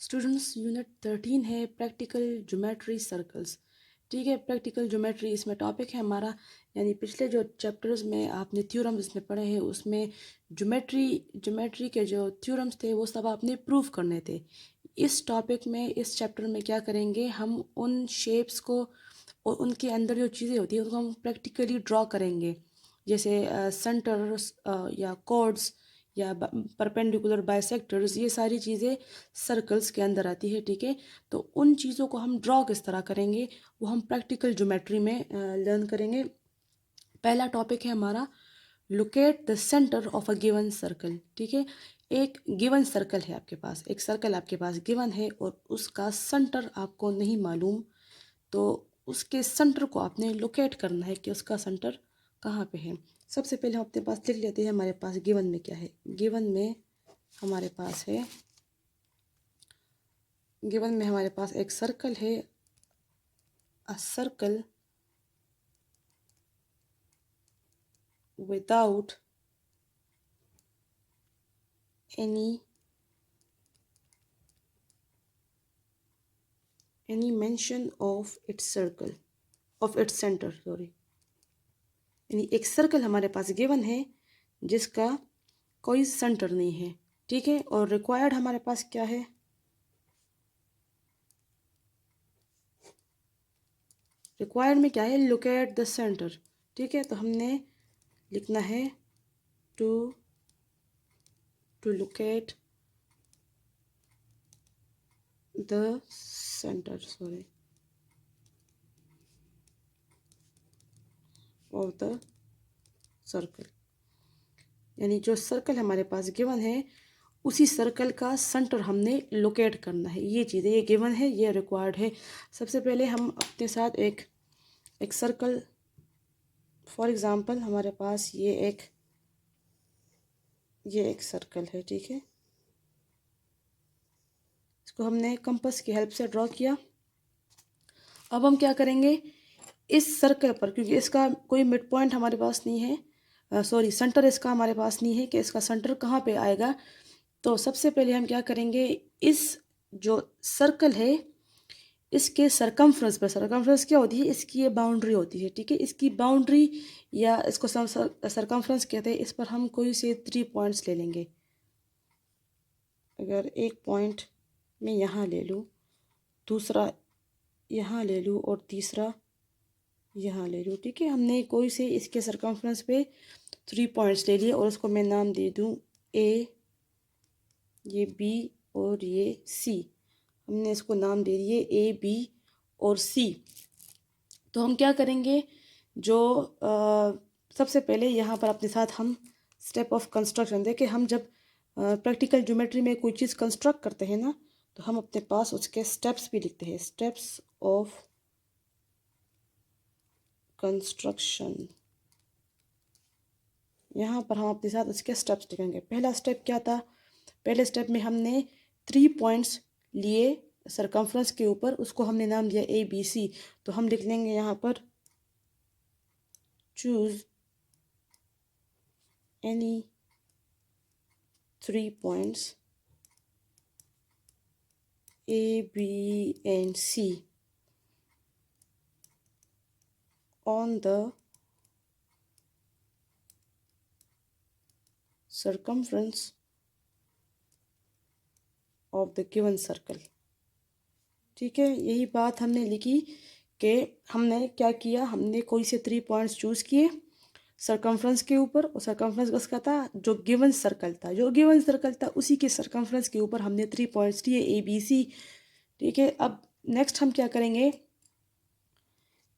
Students unit 13 है practical geometry circles. ठीक है, प्रैक्टिकल ज्योमेट्री इसमें टॉपिक है हमारा। यानी पिछले जो चैप्टर्स में आपने थ्योरम्स इसमें पढ़े हैं उसमें ज्योमेट्री के जो थ्योरम्स थे वो सब आपने प्रूव करने थे। इस टॉपिक में इस चैप्टर में क्या करेंगे, हम उन शेप्स को और उनके अंदर जो चीज़ें होती हैं उनको हम प्रैक्टिकली ड्रॉ करेंगे। जैसे सेंटर्स या कॉर्ड्स या परपेंडिकुलर बाइसेक्टर्स, ये सारी चीज़ें सर्कल्स के अंदर आती है। ठीक है, तो उन चीज़ों को हम ड्रॉ किस तरह करेंगे वो हम प्रैक्टिकल ज्योमेट्री में लर्न करेंगे। पहला टॉपिक है हमारा locate the centre of a given circle. ठीक है, एक गिवन सर्कल है आपके पास, एक सर्कल आपके पास गिवन है और उसका सेंटर आपको नहीं मालूम, तो उसके सेंटर को आपने लोकेट करना है कि उसका सेंटर कहाँ पे है। सबसे पहले हम अपने पास लिख लेते हैं हमारे पास गिवन में क्या है। गिवन में हमारे पास है, गिवन में हमारे पास एक सर्कल है, a circle without any mention of its circle of its center, sorry. यानी एक सर्कल हमारे पास गिवन है जिसका कोई सेंटर नहीं है। ठीक है, और रिक्वायर्ड हमारे पास क्या है, रिक्वायर्ड में क्या है, लोकेट द सेंटर। ठीक है, तो हमने लिखना है to locate the centre, sorry, of the circle. यानी जो सर्कल हमारे पास गिवन है उसी सर्कल का सेंटर हमने लोकेट करना है। ये चीज़ें, ये गिवन है, ये रिक्वायर्ड है। सबसे पहले हम अपने साथ एक सर्कल, फॉर एग्ज़ाम्पल हमारे पास ये एक सर्कल है। ठीक है, इसको हमने कंपास की हेल्प से ड्रॉ किया। अब हम क्या करेंगे, इस सर्कल पर, क्योंकि इसका कोई मिड पॉइंट हमारे पास नहीं है, सॉरी सेंटर इसका हमारे पास नहीं है कि इसका सेंटर कहाँ पे आएगा, तो सबसे पहले हम क्या करेंगे, इस जो सर्कल है इसके सरकमफ्रेंस पर, सरकमफ्रेंस क्या होती है, इसकी ये बाउंड्री होती है। ठीक है, इसकी बाउंड्री या इसको सरकमफ्रेंस कहते हैं, इस पर हम कोई से 3 पॉइंट्स ले लेंगे। अगर एक पॉइंट मैं यहाँ ले लूँ, दूसरा यहाँ ले लूँ और तीसरा यहाँ ले लूँ। ठीक है, हमने कोई से इसके सरकमफ्रेंस पे 3 पॉइंट्स ले लिए और उसको मैं नाम दे दूँ ए, ये बी और ये सी। हमने इसको नाम दे दिए ए, बी और सी। तो हम क्या करेंगे, जो सबसे पहले यहाँ पर अपने साथ हम स्टेप ऑफ कंस्ट्रक्शन देखें। हम जब प्रैक्टिकल ज्योमेट्री में कोई चीज़ कंस्ट्रक्ट करते हैं ना, तो हम अपने पास उसके स्टेप्स भी लिखते हैं, स्टेप्स ऑफ कंस्ट्रक्शन। यहाँ पर हम अपने साथ उसके स्टेप्स लिखेंगे। पहला स्टेप क्या था, पहले स्टेप में हमने 3 पॉइंट्स लिए सरकमफ्रेंस के ऊपर, उसको हमने नाम दिया ए, बी, सी। तो हम लिख लेंगे यहाँ पर choose any 3 points A, B and C on the circumference of the given circle। ठीक है, यही बात हमने लिखी कि हमने क्या किया, हमने कोई से 3 पॉइंट्स चूज़ किए सरकमफ्रेंस के ऊपर, और सरकमफ्रेंस किसका था, जो गिवन सर्कल था, जो गिवन सर्कल था उसी के सरकमफ्रेंस के ऊपर हमने 3 पॉइंट्स लिए ए, बी, सी। ठीक है, अब नेक्स्ट हम क्या करेंगे,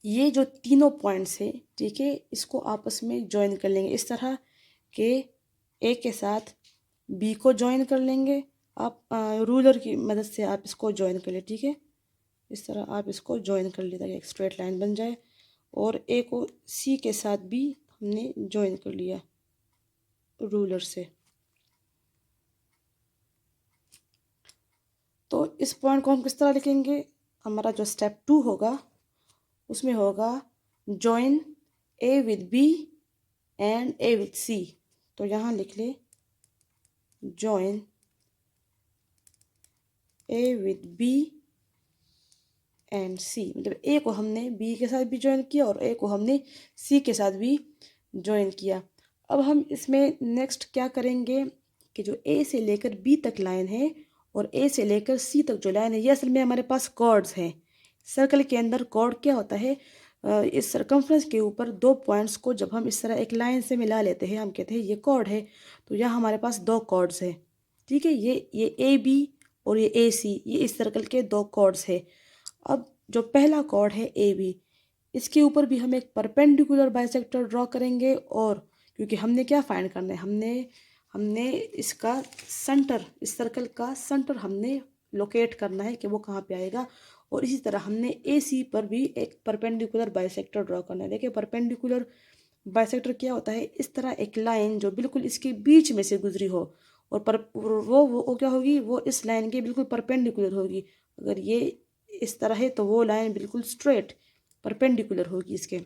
ये जो तीनों पॉइंट्स है, ठीक है, इसको आपस में ज्वाइन कर लेंगे इस तरह के ए के साथ बी को ज्वाइन कर लेंगे। आप रूलर की मदद से आप इसको ज्वाइन कर ले। ठीक है, इस तरह आप इसको ज्वाइन कर ले ताकि एक स्ट्रेट लाइन बन जाए, और ए को सी के साथ भी हमने ज्वाइन कर लिया रूलर से। तो इस पॉइंट को हम किस तरह लिखेंगे, हमारा जो स्टेप 2 होगा उसमें होगा join A with B and A with C. तो यहाँ लिख ले join A with B and C, मतलब ए को हमने बी के साथ भी ज्वाइन किया और ए को हमने सी के साथ भी ज्वाइन किया। अब हम इसमें नेक्स्ट क्या करेंगे कि जो ए से लेकर बी तक लाइन है और ए से लेकर सी तक जो लाइन है, ये असल में हमारे पास कॉर्ड्स हैं। सर्कल के अंदर कॉर्ड क्या होता है, इस सरकमफ्रेंस के ऊपर दो पॉइंट्स को जब हम इस तरह एक लाइन से मिला लेते हैं, हम कहते हैं ये कॉर्ड है। तो यहाँ हमारे पास दो कॉर्ड्स हैं, ठीक है। ये ए बी और ये ए सी, ये इस सर्कल के दो कॉर्ड्स है। अब जो पहला कॉर्ड है ए बी, इसके ऊपर भी हम एक परपेंडिकुलर बाइसेक्टर ड्रॉ करेंगे। और क्योंकि हमने क्या फाइंड करना है, हमने हमने इसका सेंटर, इस सर्कल का सेंटर हमने लोकेट करना है कि वो कहाँ पे आएगा। और इसी तरह हमने ए सी पर भी एक परपेंडिकुलर बाइसेक्टर ड्रॉ करना है। देखिए परपेंडिकुलर बाइसेक्टर क्या होता है, इस तरह एक लाइन जो बिल्कुल इसके बीच में से गुजरी हो और वो क्या होगी, वो इस लाइन के बिल्कुल परपेंडिकुलर होगी। अगर ये इस तरह है तो वो लाइन बिल्कुल स्ट्रेट परपेंडिकुलर होगी इसके।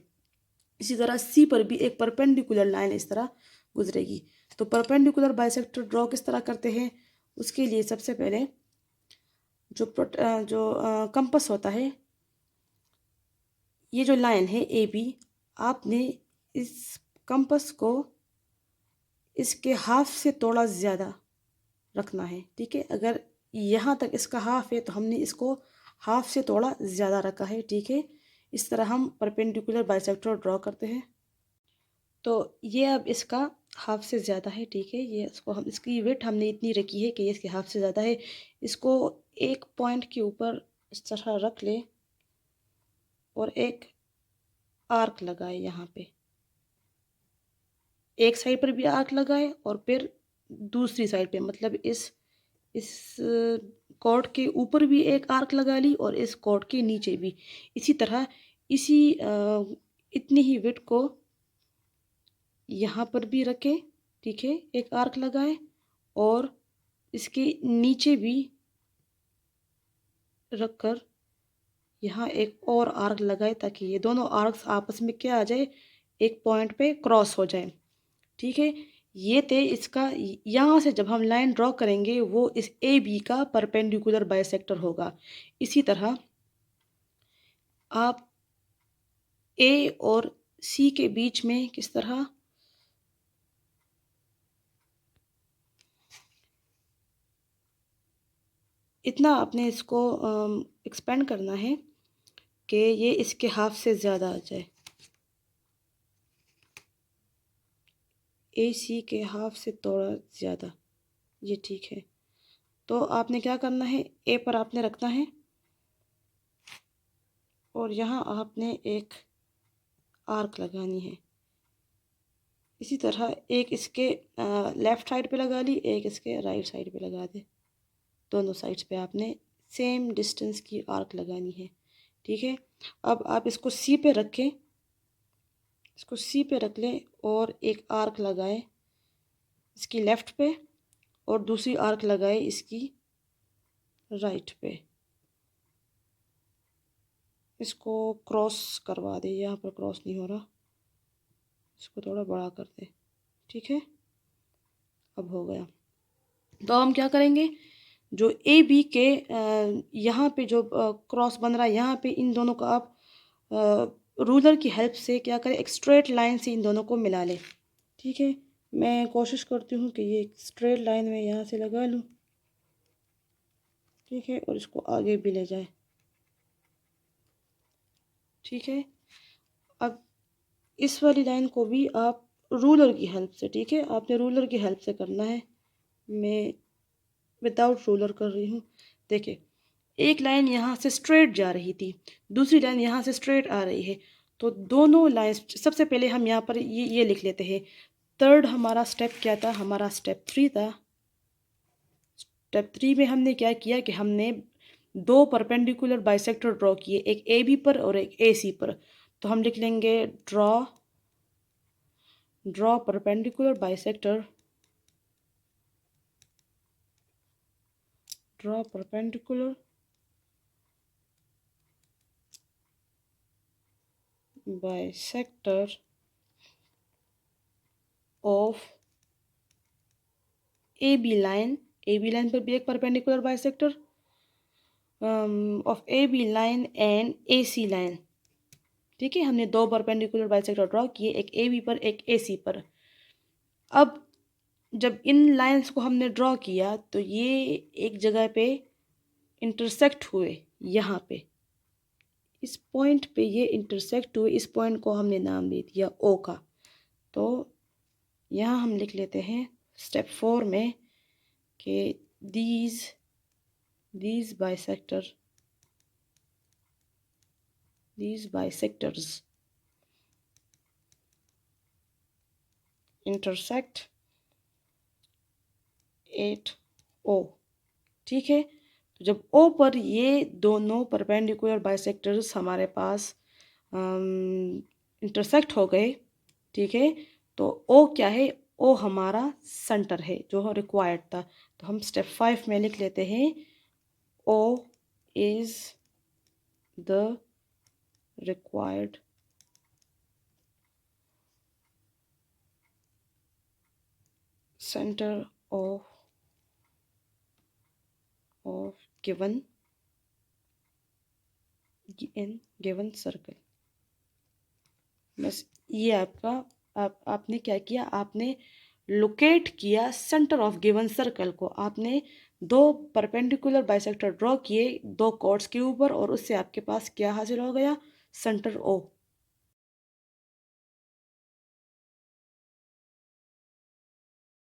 इसी तरह सी पर भी एक परपेंडिकुलर लाइन इस तरह गुजरेगी। तो परपेंडिकुलर बाइसेक्टर ड्रॉ किस तरह करते हैं, उसके लिए सबसे पहले जो कंपस होता है, ये जो लाइन है ए बी, आपने इस कंपस को इसके हाफ से थोड़ा ज़्यादा रखना है, ठीक है। अगर यहाँ तक इसका हाफ है तो हमने इसको हाफ से थोड़ा ज़्यादा रखा है, ठीक है। इस तरह हम परपेंडिकुलर बाइसेक्टर ड्रॉ करते हैं। तो ये अब इसका हाफ से ज़्यादा है, ठीक है। ये इसको हम, इसकी विड्थ हमने इतनी रखी है कि ये इसके हाफ से ज़्यादा है। इसको एक पॉइंट के ऊपर इस तरह रख ले और एक आर्क लगाए यहाँ पे, एक साइड पर भी आर्क लगाए और फिर दूसरी साइड पे, मतलब इस कॉर्ड के ऊपर भी एक आर्क लगा ली और इस कॉर्ड के नीचे भी। इसी तरह इसी इतनी ही विड्थ को यहाँ पर भी रखें, ठीक है, एक आर्क लगाए और इसके नीचे भी रखकर यहाँ एक और आर्क लगाए ताकि ये दोनों आर्क्स आपस में क्या आ जाए, एक पॉइंट पे क्रॉस हो जाए, ठीक है। ये थे इसका, यहाँ से जब हम लाइन ड्रॉ करेंगे वो इस ए बी का परपेंडिकुलर बाइसेक्टर होगा। इसी तरह आप ए और सी के बीच में किस तरह इतना आपने इसको एक्सपेंड करना है कि ये इसके हाफ से ज़्यादा आ जाए, ए सी के हाफ से थोड़ा ज़्यादा, ये ठीक है। तो आपने क्या करना है, ए पर आपने रखना है और यहाँ आपने एक आर्क लगानी है। इसी तरह एक इसके लेफ़्ट साइड पे लगा ली, एक इसके राइट साइड पे लगा दे। दोनों साइड्स पे आपने सेम डिस्टेंस की आर्क लगानी है, ठीक है। अब आप इसको सी पे रखें, इसको सी पे रख लें और एक आर्क लगाएं इसकी लेफ़्ट पे और दूसरी आर्क लगाएं इसकी राइट पे। इसको क्रॉस करवा दे, यहाँ पर क्रॉस नहीं हो रहा, इसको थोड़ा बड़ा कर दे, ठीक है। अब हो गया। तो हम क्या करेंगे, जो ए बी के यहाँ पे जो क्रॉस बन रहा है, यहाँ पे इन दोनों को आप रूलर की हेल्प से क्या करें, एक स्ट्रेट लाइन से इन दोनों को मिला लें, ठीक है। मैं कोशिश करती हूँ कि ये स्ट्रेट लाइन में यहाँ से लगा लूँ, ठीक है, और इसको आगे भी ले जाए, ठीक है। अब इस वाली लाइन को भी आप रूलर की हेल्प से, ठीक है, आपने रूलर की हेल्प से करना है। मैं विदाउट रूलर कर रही हूँ। देखिए एक लाइन यहाँ से स्ट्रेट जा रही थी, दूसरी लाइन यहाँ से स्ट्रेट आ रही है। तो दोनों लाइन्स, सबसे पहले हम यहाँ पर ये लिख लेते हैं। थर्ड हमारा स्टेप क्या था, हमारा स्टेप 3 था। स्टेप 3 में हमने क्या किया कि हमने दो परपेंडिकुलर बाइसेक्टर ड्रॉ किए, एक ए बी पर और एक ए सी पर। तो हम लिख लेंगे draw perpendicular bisector, draw perpendicular bisector of A B line पर भी एक perpendicular bisector of A B line and A C line. ठीक है, हमने दो परपेंडिकुलर बाइसेक्टर ड्रॉ किए, एक ए बी पर एक ए सी पर। अब जब इन लाइंस को हमने ड्रॉ किया तो ये एक जगह पे इंटरसेक्ट हुए, यहाँ पे इस पॉइंट पे ये इंटरसेक्ट हुए, इस पॉइंट को हमने नाम दे दिया ओ का। तो यहाँ हम लिख लेते हैं स्टेप 4 में कि these bisectors intersect at O। ठीक है, तो जब O पर ये दोनों परपेंडिकुलर बाइसेक्टर्स हमारे पास इंटरसेक्ट हो गए, ठीक है, तो O क्या है, O हमारा सेंटर है जो रिक्वायर्ड था। तो हम स्टेप 5 में लिख लेते हैं O is the required center of given circle। बस ये आपने क्या किया, आपने लोकेट किया सेंटर ऑफ गिवन सर्कल को। आपने दो परपेंडिकुलर बाइसेक्टर ड्रॉ किए दो कॉर्ड्स के ऊपर और उससे आपके पास क्या हासिल हो गया, सेंटर ओ।